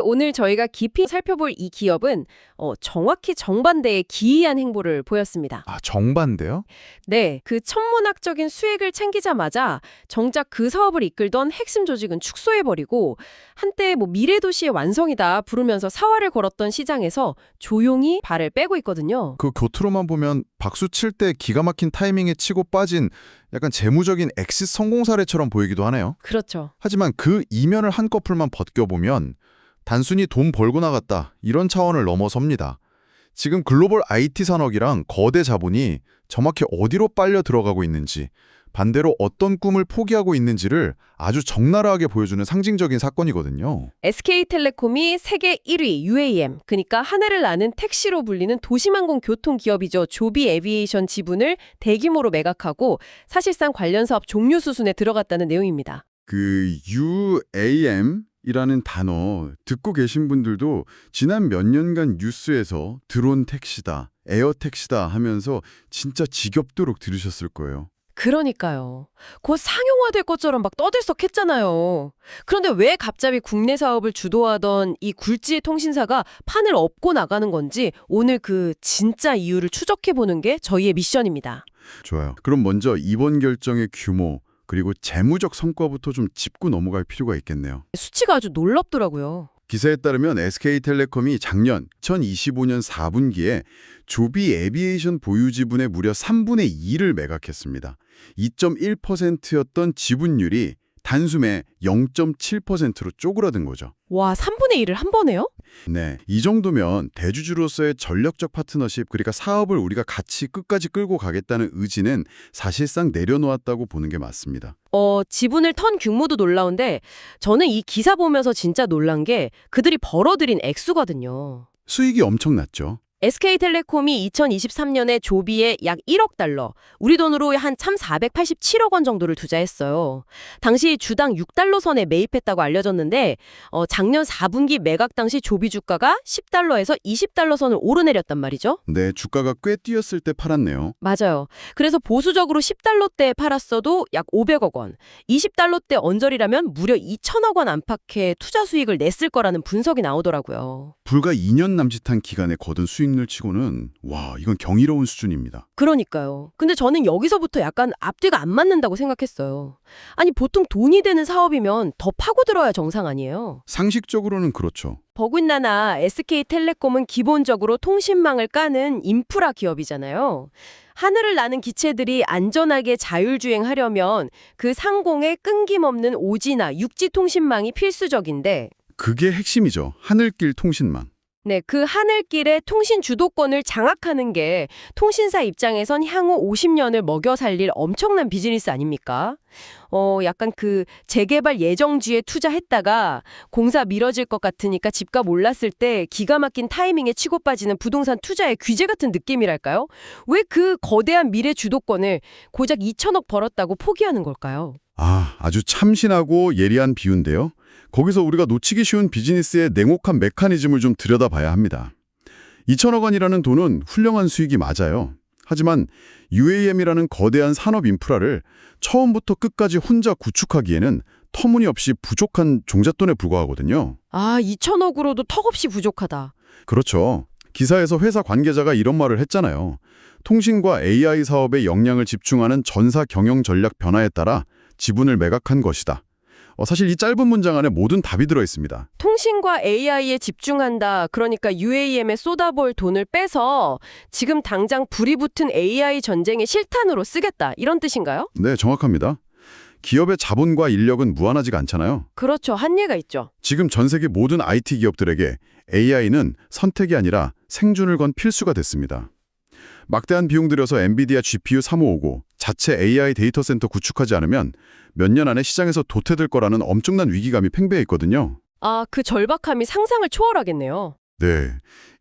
오늘 저희가 깊이 살펴볼 이 기업은 정확히 정반대의 기이한 행보를 보였습니다. 아, 정반대요? 네, 그 천문학적인 수익을 챙기자마자 정작 그 사업을 이끌던 핵심 조직은 축소해버리고 한때 미래도시의 완성이다 부르면서 사활을 걸었던 시장에서 조용히 발을 빼고 있거든요. 그 겉으로만 보면 박수 칠 때 기가 막힌 타이밍에 치고 빠진 약간 재무적인 엑싯 성공 사례처럼 보이기도 하네요. 그렇죠. 하지만 그 이면을 한꺼풀만 벗겨보면 단순히 돈 벌고 나갔다 이런 차원을 넘어섭니다. 지금 글로벌 IT 산업이랑 거대 자본이 정확히 어디로 빨려 들어가고 있는지, 반대로 어떤 꿈을 포기하고 있는지를 아주 적나라하게 보여주는 상징적인 사건이거든요. SK텔레콤이 세계 1위 UAM, 그러니까 하늘을 나는 택시로 불리는 도심항공 교통 기업이죠. 조비 에비에이션 지분을 대규모로 매각하고 사실상 관련 사업 종료 수순에 들어갔다는 내용입니다. 그 UAM이라는 단어 듣고 계신 분들도 지난 몇 년간 뉴스에서 드론 택시다, 에어 택시다 하면서 진짜 지겹도록 들으셨을 거예요. 그러니까요. 곧 상용화될 것처럼 막 떠들썩했잖아요. 그런데 왜 갑자기 국내 사업을 주도하던 이 굴지의 통신사가 판을 엎고 나가는 건지 오늘 그 진짜 이유를 추적해보는 게 저희의 미션입니다. 좋아요. 그럼 먼저 이번 결정의 규모 그리고 재무적 성과부터 좀 짚고 넘어갈 필요가 있겠네요. 수치가 아주 놀랍더라고요. 기사에 따르면 SK텔레콤이 작년 2025년 4분기에 조비 에비에이션 보유 지분의 무려 3분의 2를 매각했습니다. 2.1%였던 지분율이 단숨에 0.7%로 쪼그라든 거죠. 와, 3분의 1을 한 번에요? 네, 이 정도면 대주주로서의 전력적 파트너십, 그러니까 사업을 우리가 같이 끝까지 끌고 가겠다는 의지는 사실상 내려놓았다고 보는 게 맞습니다. 지분을 턴 규모도 놀라운데 저는 이 기사 보면서 진짜 놀란 게 그들이 벌어들인 액수거든요. 수익이 엄청났죠. SK텔레콤이 2023년에 조비에 약 1억 달러, 우리 돈으로 한 1,487억 원 정도를 투자했어요. 당시 주당 6달러 선에 매입했다고 알려졌는데 작년 4분기 매각 당시 조비 주가가 10달러에서 20달러 선을 오르내렸단 말이죠. 네, 주가가 꽤 뛰었을 때 팔았네요. 맞아요. 그래서 보수적으로 10달러대에 팔았어도 약 500억 원, 20달러대 언저리라면 무려 2천억 원 안팎의 투자 수익을 냈을 거라는 분석이 나오더라고요. 불과 2년 남짓한 기간에 거둔 수익률 치고는 와, 이건 경이로운 수준입니다. 그러니까요. 근데 저는 여기서부터 약간 앞뒤가 안 맞는다고 생각했어요. 아니, 보통 돈이 되는 사업이면 더 파고들어야 정상 아니에요? 상식적으로는 그렇죠. 더군다나 SK텔레콤은 기본적으로 통신망을 까는 인프라 기업이잖아요. 하늘을 나는 기체들이 안전하게 자율주행하려면 그 상공에 끊김없는 오지나 육지 통신망이 필수적인데 그게 핵심이죠. 하늘길 통신망. 네, 그 하늘길의 통신 주도권을 장악하는 게 통신사 입장에선 향후 50년을 먹여 살릴 엄청난 비즈니스 아닙니까? 약간 그 재개발 예정지에 투자했다가 공사 미뤄질 것 같으니까 집값 올랐을 때 기가 막힌 타이밍에 치고 빠지는 부동산 투자의 귀재 같은 느낌이랄까요? 왜 그 거대한 미래 주도권을 고작 2천억 벌었다고 포기하는 걸까요? 아주 참신하고 예리한 비유인데요. 거기서 우리가 놓치기 쉬운 비즈니스의 냉혹한 메커니즘을 좀 들여다봐야 합니다. 2천억 원이라는 돈은 훌륭한 수익이 맞아요. 하지만 UAM이라는 거대한 산업 인프라를 처음부터 끝까지 혼자 구축하기에는 터무니없이 부족한 종잣돈에 불과하거든요. 2천억으로도 턱없이 부족하다. 그렇죠. 기사에서 회사 관계자가 이런 말을 했잖아요. 통신과 AI 사업에 역량을 집중하는 전사 경영 전략 변화에 따라 지분을 매각한 것이다. 사실 이 짧은 문장 안에 모든 답이 들어있습니다. 통신과 AI에 집중한다. 그러니까 UAM에 쏟아볼 돈을 빼서 지금 당장 불이 붙은 AI 전쟁의 실탄으로 쓰겠다. 이런 뜻인가요? 네, 정확합니다. 기업의 자본과 인력은 무한하지가 않잖아요. 그렇죠. 한계가 있죠. 지금 전 세계 모든 IT 기업들에게 AI는 선택이 아니라 생존을 건 필수가 됐습니다. 막대한 비용 들여서 엔비디아 GPU 3550 자체 AI 데이터 센터 구축하지 않으면 몇 년 안에 시장에서 도태될 거라는 엄청난 위기감이 팽배해 있거든요. 그 절박함이 상상을 초월하겠네요. 네,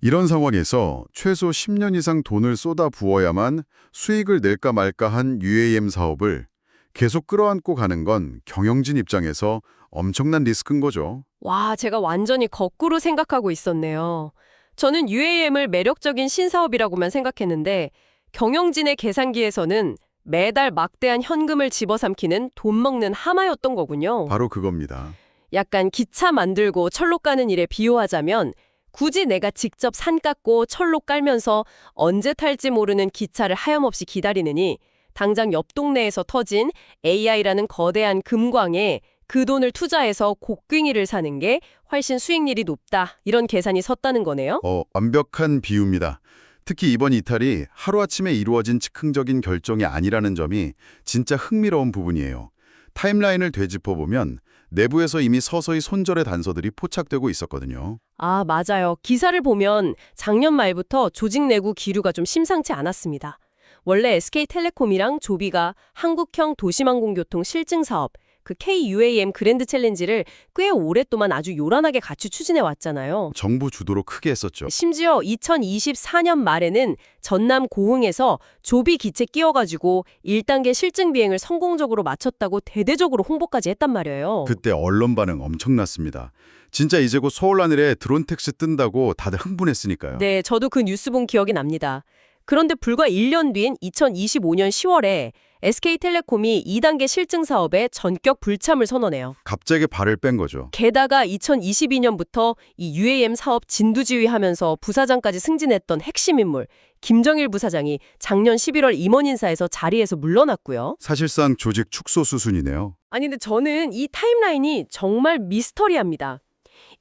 이런 상황에서 최소 10년 이상 돈을 쏟아 부어야만 수익을 낼까 말까 한 UAM 사업을 계속 끌어안고 가는 건 경영진 입장에서 엄청난 리스크인 거죠. 와, 제가 완전히 거꾸로 생각하고 있었네요. 저는 UAM을 매력적인 신사업이라고만 생각했는데 경영진의 계산기에서는 매달 막대한 현금을 집어삼키는 돈 먹는 하마였던 거군요. 바로 그겁니다. 약간 기차 만들고 철로 까는 일에 비유하자면 굳이 내가 직접 산 깎고 철로 깔면서 언제 탈지 모르는 기차를 하염없이 기다리느니 당장 옆 동네에서 터진 AI라는 거대한 금광에 그 돈을 투자해서 곡괭이를 사는 게 훨씬 수익률이 높다. 이런 계산이 섰다는 거네요. 완벽한 비유입니다. 특히 이번 이탈이 하루아침에 이루어진 즉흥적인 결정이 아니라는 점이 진짜 흥미로운 부분이에요. 타임라인을 되짚어보면 내부에서 이미 서서히 손절의 단서들이 포착되고 있었거든요. 아, 맞아요. 기사를 보면 작년 말부터 조직 내부 기류가 좀 심상치 않았습니다. 원래 SK텔레콤이랑 조비가 한국형 도시망공교통 실증 사업, 그 KUAM 그랜드 챌린지를 꽤 오랫동안 아주 요란하게 같이 추진해 왔잖아요. 정부 주도로 크게 했었죠. 심지어 2024년 말에는 전남 고흥에서 조비 기체 끼워가지고 1단계 실증 비행을 성공적으로 마쳤다고 대대적으로 홍보까지 했단 말이에요. 그때 언론 반응 엄청났습니다. 진짜 이제 곧 서울 하늘에 드론 택시 뜬다고 다들 흥분했으니까요. 네, 저도 그 뉴스 본 기억이 납니다. 그런데 불과 1년 뒤인 2025년 10월에 SK텔레콤이 2단계 실증 사업에 전격 불참을 선언해요. 갑자기 발을 뺀 거죠. 게다가 2022년부터 이 UAM 사업 진두지휘하면서 부사장까지 승진했던 핵심 인물 김정일 부사장이 작년 11월 임원 인사에서 자리에서 물러났고요. 사실상 조직 축소 수순이네요. 아니 근데 저는 이 타임라인이 정말 미스터리합니다.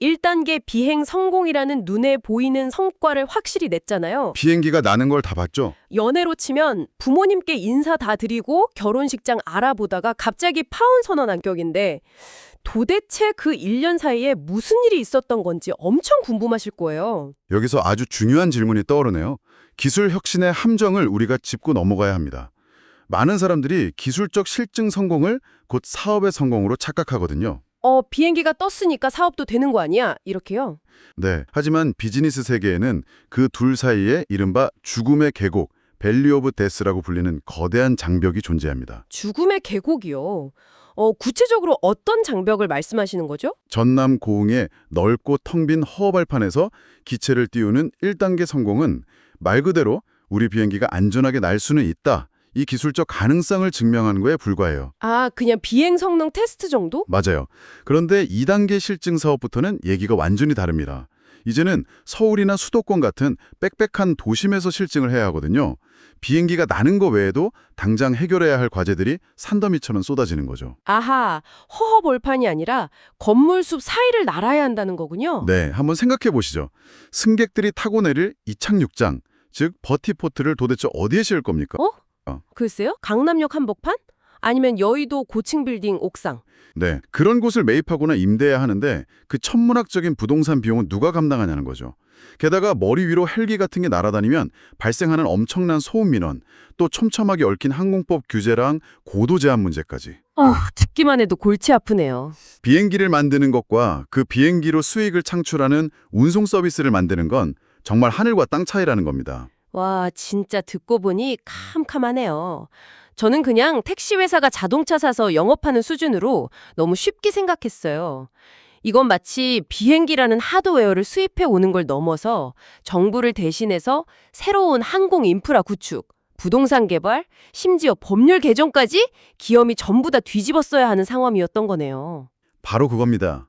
1단계 비행 성공이라는 눈에 보이는 성과를 확실히 냈잖아요. 비행기가 나는 걸 다 봤죠? 연애로 치면 부모님께 인사 다 드리고 결혼식장 알아보다가 갑자기 파혼 선언한 격인데 도대체 그 1년 사이에 무슨 일이 있었던 건지 엄청 궁금하실 거예요. 여기서 아주 중요한 질문이 떠오르네요. 기술 혁신의 함정을 우리가 짚고 넘어가야 합니다. 많은 사람들이 기술적 실증 성공을 곧 사업의 성공으로 착각하거든요. 비행기가 떴으니까 사업도 되는 거 아니야? 이렇게요. 네, 하지만 비즈니스 세계에는 그 둘 사이에 이른바 죽음의 계곡, 밸리 오브 데스라고 불리는 거대한 장벽이 존재합니다. 죽음의 계곡이요. 구체적으로 어떤 장벽을 말씀하시는 거죠? 전남 고흥의 넓고 텅 빈 허허발판에서 기체를 띄우는 1단계 성공은 말 그대로 우리 비행기가 안전하게 날 수는 있다. 이 기술적 가능성을 증명하는 거에 불과해요. 아, 그냥 비행 성능 테스트 정도? 맞아요. 그런데 2단계 실증 사업부터는 얘기가 완전히 다릅니다. 이제는 서울이나 수도권 같은 빽빽한 도심에서 실증을 해야 하거든요. 비행기가 나는 거 외에도 당장 해결해야 할 과제들이 산더미처럼 쏟아지는 거죠. 아하, 허허벌판이 아니라 건물 숲 사이를 날아야 한다는 거군요. 네, 한번 생각해 보시죠. 승객들이 타고 내릴 이착륙장, 즉 버티포트를 도대체 어디에 씌울 겁니까? 글쎄요? 강남역 한복판? 아니면 여의도 고층 빌딩 옥상? 네, 그런 곳을 매입하거나 임대해야 하는데 그 천문학적인 부동산 비용은 누가 감당하냐는 거죠. 게다가 머리 위로 헬기 같은 게 날아다니면 발생하는 엄청난 소음 민원, 또 촘촘하게 얽힌 항공법 규제랑 고도 제한 문제까지. 듣기만 해도 골치 아프네요. 비행기를 만드는 것과 그 비행기로 수익을 창출하는 운송 서비스를 만드는 건 정말 하늘과 땅 차이라는 겁니다. 와, 진짜 듣고 보니 캄캄하네요. 저는 그냥 택시 회사가 자동차 사서 영업하는 수준으로 너무 쉽게 생각했어요. 이건 마치 비행기라는 하드웨어를 수입해 오는 걸 넘어서 정부를 대신해서 새로운 항공 인프라 구축, 부동산 개발, 심지어 법률 개정까지 기업이 전부 다 뒤집었어야 하는 상황이었던 거네요. 바로 그겁니다.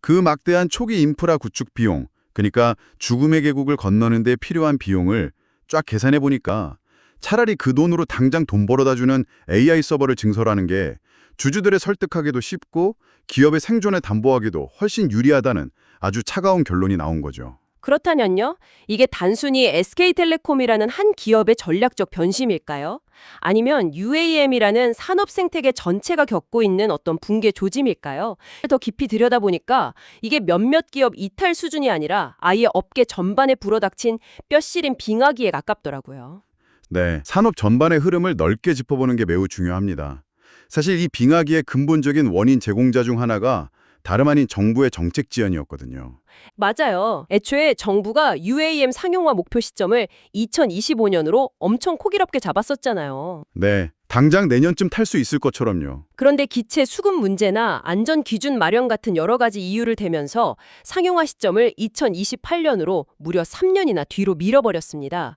그 막대한 초기 인프라 구축 비용, 그러니까 죽음의 계곡을 건너는 데 필요한 비용을 쫙 계산해 보니까 차라리 그 돈으로 당장 돈 벌어다 주는 AI 서버를 증설하는 게 주주들을 설득하기도 쉽고 기업의 생존에 담보하기도 훨씬 유리하다는 아주 차가운 결론이 나온 거죠. 그렇다면요? 이게 단순히 SK텔레콤이라는 한 기업의 전략적 변심일까요? 아니면 UAM이라는 산업 생태계 전체가 겪고 있는 어떤 붕괴 조짐일까요? 더 깊이 들여다보니까 이게 몇몇 기업 이탈 수준이 아니라 아예 업계 전반에 불어닥친 뼈 시린 빙하기에 가깝더라고요. 네, 산업 전반의 흐름을 넓게 짚어보는 게 매우 중요합니다. 사실 이 빙하기의 근본적인 원인 제공자 중 하나가 다름 아닌 정부의 정책 지연이었거든요. 맞아요. 애초에 정부가 UAM 상용화 목표 시점을 2025년으로 엄청 코길없게 잡았었잖아요. 네, 당장 내년쯤 탈 수 있을 것처럼요. 그런데 기체 수급 문제나 안전 기준 마련 같은 여러 가지 이유를 대면서 상용화 시점을 2028년으로 무려 3년이나 뒤로 밀어버렸습니다.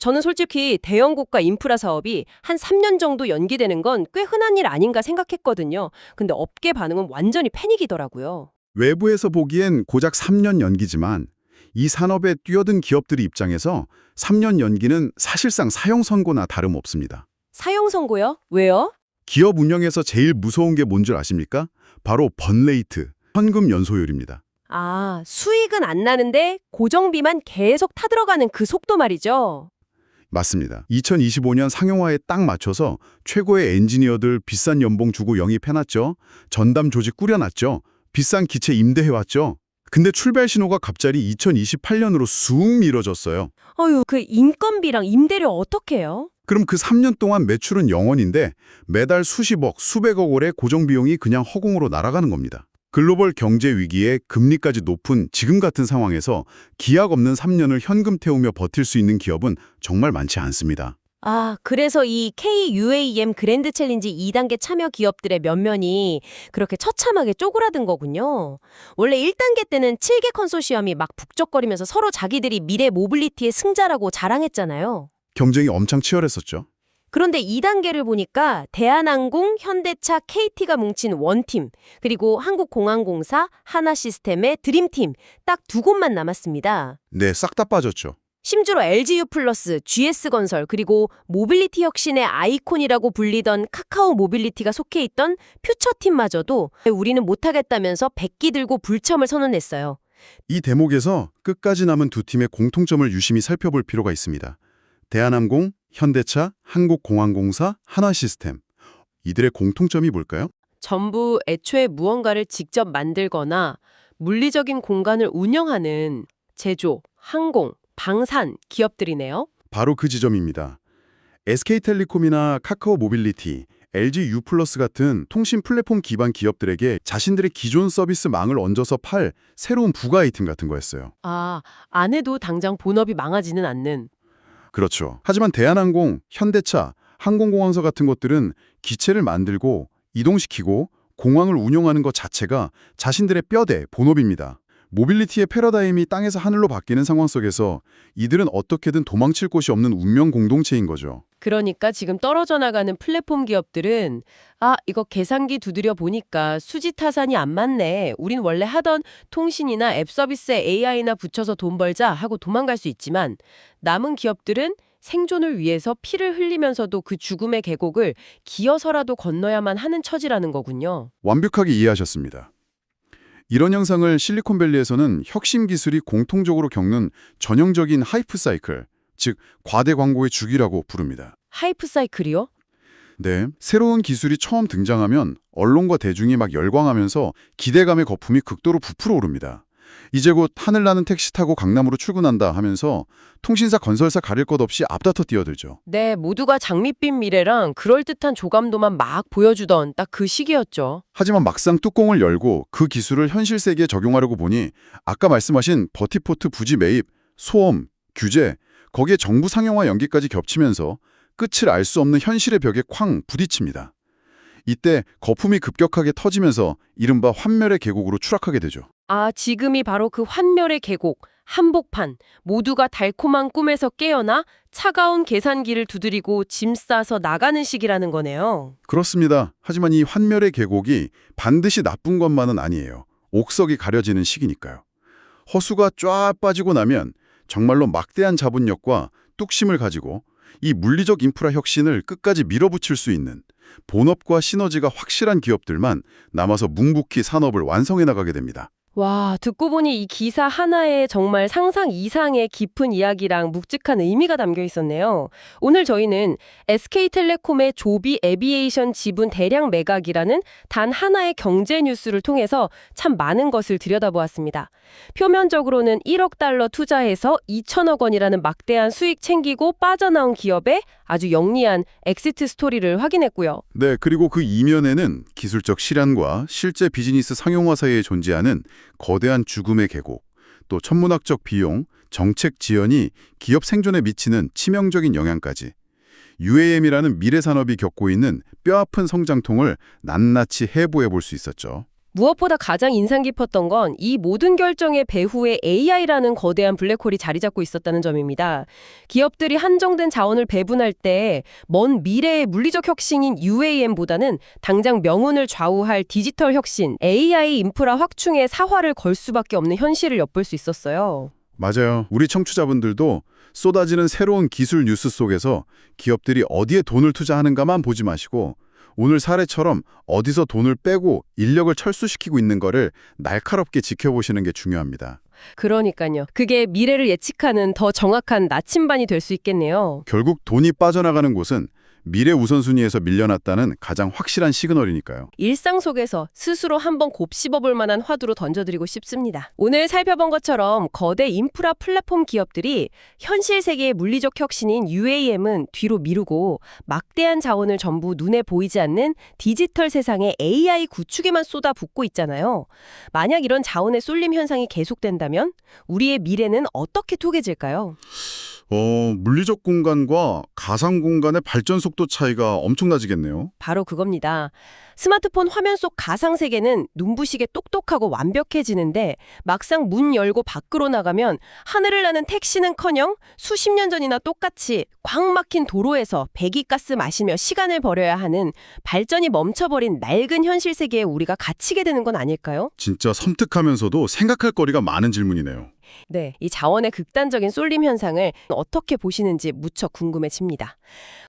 저는 솔직히 대형국가 인프라 사업이 한 3년 정도 연기되는 건 꽤 흔한 일 아닌가 생각했거든요. 근데 업계 반응은 완전히 패닉이더라고요. 외부에서 보기엔 고작 3년 연기지만 이 산업에 뛰어든 기업들의 입장에서 3년 연기는 사실상 사형 선고나 다름없습니다. 사형 선고요? 왜요? 기업 운영에서 제일 무서운 게 뭔 줄 아십니까? 바로 번레이트, 현금 연소율입니다. 아, 수익은 안 나는데 고정비만 계속 타들어가는 그 속도 말이죠. 맞습니다. 2025년 상용화에 딱 맞춰서 최고의 엔지니어들 비싼 연봉 주고 영입해놨죠. 전담 조직 꾸려놨죠. 비싼 기체 임대해왔죠. 근데 출발 신호가 갑자기 2028년으로 쑥 미뤄졌어요. 어휴, 그 인건비랑 임대료 어떡해요? 그럼 그 3년 동안 매출은 0원인데 매달 수십억, 수백억 원의 고정비용이 그냥 허공으로 날아가는 겁니다. 글로벌 경제 위기에 금리까지 높은 지금 같은 상황에서 기약 없는 3년을 현금 태우며 버틸 수 있는 기업은 정말 많지 않습니다. 아, 그래서 이 KUAM 그랜드 챌린지 2단계 참여 기업들의 면면이 그렇게 처참하게 쪼그라든 거군요. 원래 1단계 때는 7개 컨소시엄이 막 북적거리면서 서로 자기들이 미래 모빌리티의 승자라고 자랑했잖아요. 경쟁이 엄청 치열했었죠. 그런데 2단계를 보니까 대한항공, 현대차, KT가 뭉친 원팀, 그리고 한국공항공사, 하나시스템의 드림팀 딱 두 곳만 남았습니다. 네, 싹 다 빠졌죠. 심지어 LGU 플러스, GS건설, 그리고 모빌리티 혁신의 아이콘이라고 불리던 카카오 모빌리티가 속해 있던 퓨처팀마저도 우리는 못하겠다면서 백기 들고 불참을 선언했어요. 이 대목에서 끝까지 남은 두 팀의 공통점을 유심히 살펴볼 필요가 있습니다. 대한항공, 현대차, 한국공항공사, 하나시스템. 이들의 공통점이 뭘까요? 전부 애초에 무언가를 직접 만들거나 물리적인 공간을 운영하는 제조, 항공, 방산 기업들이네요. 바로 그 지점입니다. SK텔레콤이나 카카오 모빌리티, LG U+ 같은 통신 플랫폼 기반 기업들에게 자신들의 기존 서비스 망을 얹어서 팔 새로운 부가 아이템 같은 거였어요. 아, 안 해도 당장 본업이 망하지는 않는. 그렇죠. 하지만 대한항공, 현대차, 항공공항사 같은 것들은 기체를 만들고 이동시키고 공항을 운영하는 것 자체가 자신들의 뼈대, 본업입니다. 모빌리티의 패러다임이 땅에서 하늘로 바뀌는 상황 속에서 이들은 어떻게든 도망칠 곳이 없는 운명 공동체인 거죠. 그러니까 지금 떨어져 나가는 플랫폼 기업들은 이거 계산기 두드려 보니까 수지 타산이 안 맞네. 우린 원래 하던 통신이나 앱 서비스에 AI나 붙여서 돈 벌자 하고 도망갈 수 있지만 남은 기업들은 생존을 위해서 피를 흘리면서도 그 죽음의 계곡을 기어서라도 건너야만 하는 처지라는 거군요. 완벽하게 이해하셨습니다. 이런 현상을 실리콘밸리에서는 혁신 기술이 공통적으로 겪는 전형적인 하이프 사이클, 즉 과대 광고의 주기라고 부릅니다. 하이프 사이클이요? 네, 새로운 기술이 처음 등장하면 언론과 대중이 막 열광하면서 기대감의 거품이 극도로 부풀어 오릅니다. 이제 곧 하늘나는 택시 타고 강남으로 출근한다 하면서 통신사 건설사 가릴 것 없이 앞다퉈 뛰어들죠. 네, 모두가 장밋빛 미래랑 그럴듯한 조감도만 막 보여주던 딱 그 시기였죠. 하지만 막상 뚜껑을 열고 그 기술을 현실 세계에 적용하려고 보니 아까 말씀하신 버티포트 부지 매입, 소음, 규제, 거기에 정부 상용화 연기까지 겹치면서 끝을 알 수 없는 현실의 벽에 쾅 부딪힙니다. 이때 거품이 급격하게 터지면서 이른바 환멸의 계곡으로 추락하게 되죠. 아, 지금이 바로 그 환멸의 계곡, 한복판, 모두가 달콤한 꿈에서 깨어나 차가운 계산기를 두드리고 짐 싸서 나가는 시기라는 거네요. 그렇습니다. 하지만 이 환멸의 계곡이 반드시 나쁜 것만은 아니에요. 옥석이 가려지는 시기니까요. 허수가 쫙 빠지고 나면 정말로 막대한 자본력과 뚝심을 가지고 이 물리적 인프라 혁신을 끝까지 밀어붙일 수 있는 본업과 시너지가 확실한 기업들만 남아서 묵묵히 산업을 완성해 나가게 됩니다. 와, 듣고 보니 이 기사 하나에 정말 상상 이상의 깊은 이야기랑 묵직한 의미가 담겨 있었네요. 오늘 저희는 SK텔레콤의 조비 에비에이션 지분 대량 매각이라는 단 하나의 경제 뉴스를 통해서 참 많은 것을 들여다보았습니다. 표면적으로는 1억 달러 투자해서 2천억 원이라는 막대한 수익 챙기고 빠져나온 기업의 아주 영리한 엑시트 스토리를 확인했고요. 네, 그리고 그 이면에는 기술적 실현과 실제 비즈니스 상용화 사이에 존재하는 거대한 죽음의 계곡, 또 천문학적 비용, 정책 지연이 기업 생존에 미치는 치명적인 영향까지 UAM이라는 미래 산업이 겪고 있는 뼈아픈 성장통을 낱낱이 해부해 볼 수 있었죠. 무엇보다 가장 인상 깊었던 건 이 모든 결정의 배후에 AI라는 거대한 블랙홀이 자리 잡고 있었다는 점입니다. 기업들이 한정된 자원을 배분할 때 먼 미래의 물리적 혁신인 UAM보다는 당장 명운을 좌우할 디지털 혁신, AI 인프라 확충에 사활을 걸 수밖에 없는 현실을 엿볼 수 있었어요. 맞아요. 우리 청취자분들도 쏟아지는 새로운 기술 뉴스 속에서 기업들이 어디에 돈을 투자하는가만 보지 마시고 오늘 사례처럼 어디서 돈을 빼고 인력을 철수시키고 있는 거를 날카롭게 지켜보시는 게 중요합니다. 그러니까요. 그게 미래를 예측하는 더 정확한 나침반이 될 수 있겠네요. 결국 돈이 빠져나가는 곳은 미래 우선순위에서 밀려났다는 가장 확실한 시그널이니까요. 일상 속에서 스스로 한번 곱씹어볼 만한 화두로 던져드리고 싶습니다. 오늘 살펴본 것처럼 거대 인프라 플랫폼 기업들이 현실 세계의 물리적 혁신인 UAM은 뒤로 미루고 막대한 자원을 전부 눈에 보이지 않는 디지털 세상의 AI 구축에만 쏟아붓고 있잖아요. 만약 이런 자원의 쏠림 현상이 계속된다면 우리의 미래는 어떻게 투개질까요? 물리적 공간과 가상 공간의 발전 속도 차이가 엄청나지겠네요. 바로 그겁니다. 스마트폰 화면 속 가상세계는 눈부시게 똑똑하고 완벽해지는데 막상 문 열고 밖으로 나가면 하늘을 나는 택시는커녕 수십 년 전이나 똑같이 꽉 막힌 도로에서 배기가스 마시며 시간을 버려야 하는 발전이 멈춰버린 낡은 현실 세계에 우리가 갇히게 되는 건 아닐까요? 진짜 섬뜩하면서도 생각할 거리가 많은 질문이네요. 네, 이 자원의 극단적인 쏠림 현상을 어떻게 보시는지 무척 궁금해집니다.